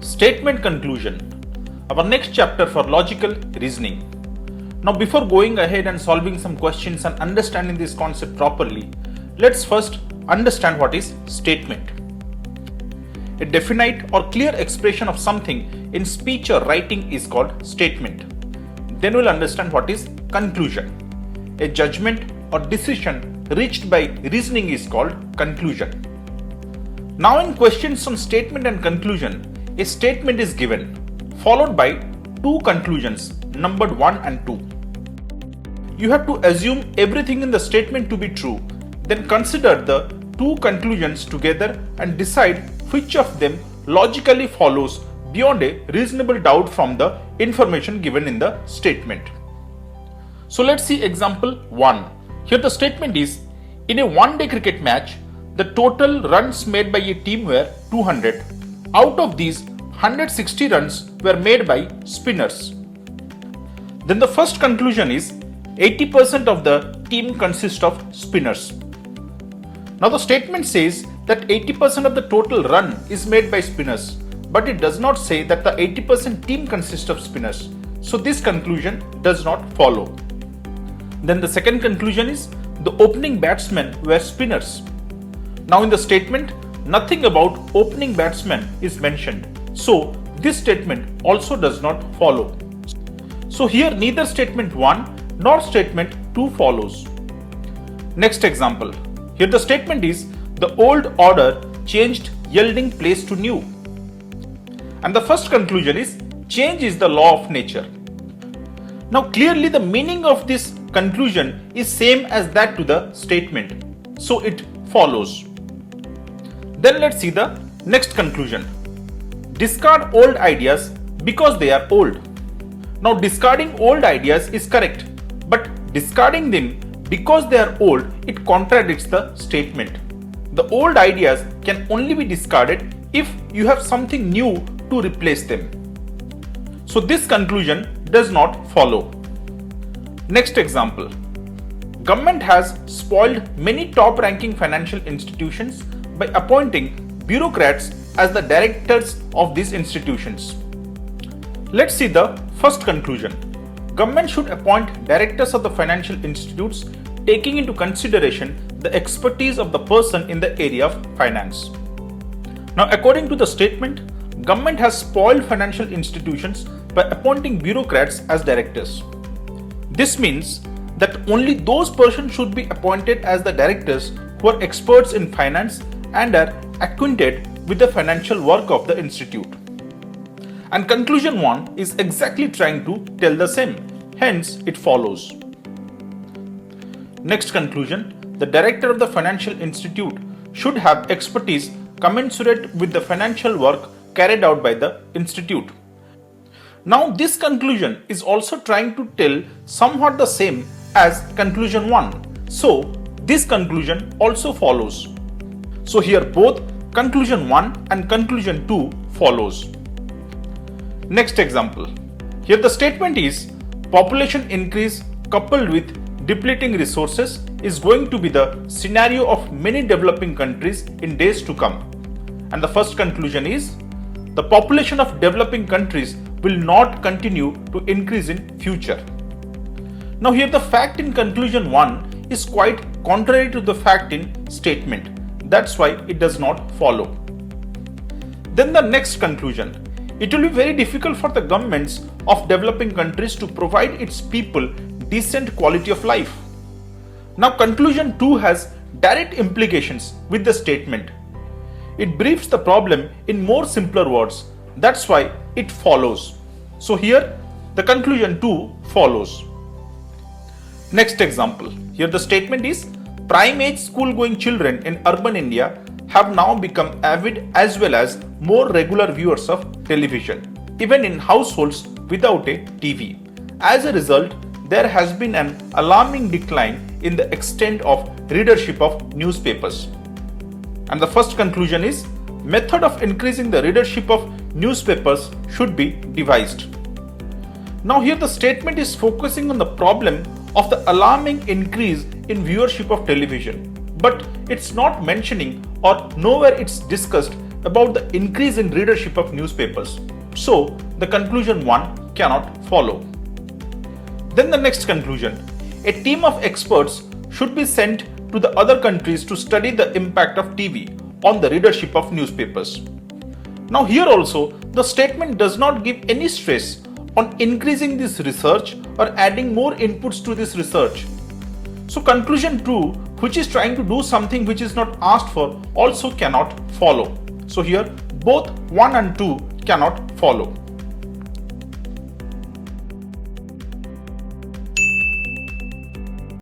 Statement conclusion. Our next chapter for logical reasoning. Now, before going ahead and solving some questions and understanding this concept properly, let's first understand what is statement. A definite or clear expression of something in speech or writing is called statement. Then we'll understand what is conclusion. A judgment or decision reached by reasoning is called conclusion. Now, in questions on statement and conclusion, a statement is given, followed by two conclusions numbered 1 and 2. You have to assume everything in the statement to be true, then consider the two conclusions together and decide which of them logically follows beyond a reasonable doubt from the information given in the statement. So let's see example 1. Here the statement is, in a one-day cricket match, the total runs made by a team were 200. Out of these, 160 runs were made by spinners. Then the first conclusion is 80% of the team consists of spinners. Now the statement says that 80% of the total run is made by spinners, but it does not say that the 80% team consists of spinners. So this conclusion does not follow. Then the second conclusion is the opening batsmen were spinners. Now in the statement, nothing about opening batsmen is mentioned. So this statement also does not follow. So here neither statement 1 nor statement 2 follows. Next example. Here the statement is the old order changed yielding place to new. And the first conclusion is change is the law of nature. Now clearly the meaning of this conclusion is same as that to the statement. So it follows. Then let's see the next conclusion. Discard old ideas because they are old. Now discarding old ideas is correct, but discarding them because they are old, it contradicts the statement. The old ideas can only be discarded if you have something new to replace them. So this conclusion does not follow. Next example. Government has spoiled many top-ranking financial institutions by appointing bureaucrats as the directors of these institutions. Let's see the first conclusion. Government should appoint directors of the financial institutes taking into consideration the expertise of the person in the area of finance. Now, according to the statement, government has spoiled financial institutions by appointing bureaucrats as directors. This means that only those persons should be appointed as the directors who are experts in finance and are acquainted with the financial work of the institute. And conclusion 1 is exactly trying to tell the same, hence it follows. Next conclusion, the director of the financial institute should have expertise commensurate with the financial work carried out by the institute. Now this conclusion is also trying to tell somewhat the same as conclusion 1. So this conclusion also follows. So here both conclusion 1 and conclusion 2 follows. Next example. Here the statement is population increase coupled with depleting resources is going to be the scenario of many developing countries in days to come. And the first conclusion is the population of developing countries will not continue to increase in future. Now here the fact in conclusion 1 is quite contrary to the fact in statement. That's why it does not follow. Then the next conclusion. It will be very difficult for the governments of developing countries to provide its people decent quality of life. Now conclusion 2 has direct implications with the statement. It briefs the problem in more simpler words. That's why it follows. So here the conclusion 2 follows. Next example. Here the statement is prime age school going children in urban India have now become avid as well as more regular viewers of television, even in households without a TV. As a result, there has been an alarming decline in the extent of readership of newspapers. And the first conclusion is method of increasing the readership of newspapers should be devised. Now here the statement is focusing on the problem of the alarming increase in viewership of television, but it's not mentioning or nowhere it's discussed about the increase in readership of newspapers. So, the conclusion 1 cannot follow. Then the next conclusion, a team of experts should be sent to the other countries to study the impact of TV on the readership of newspapers. Now here also, the statement does not give any stress on increasing this research or adding more inputs to this research. So conclusion 2, which is trying to do something which is not asked for, also cannot follow. So here both 1 and 2 cannot follow.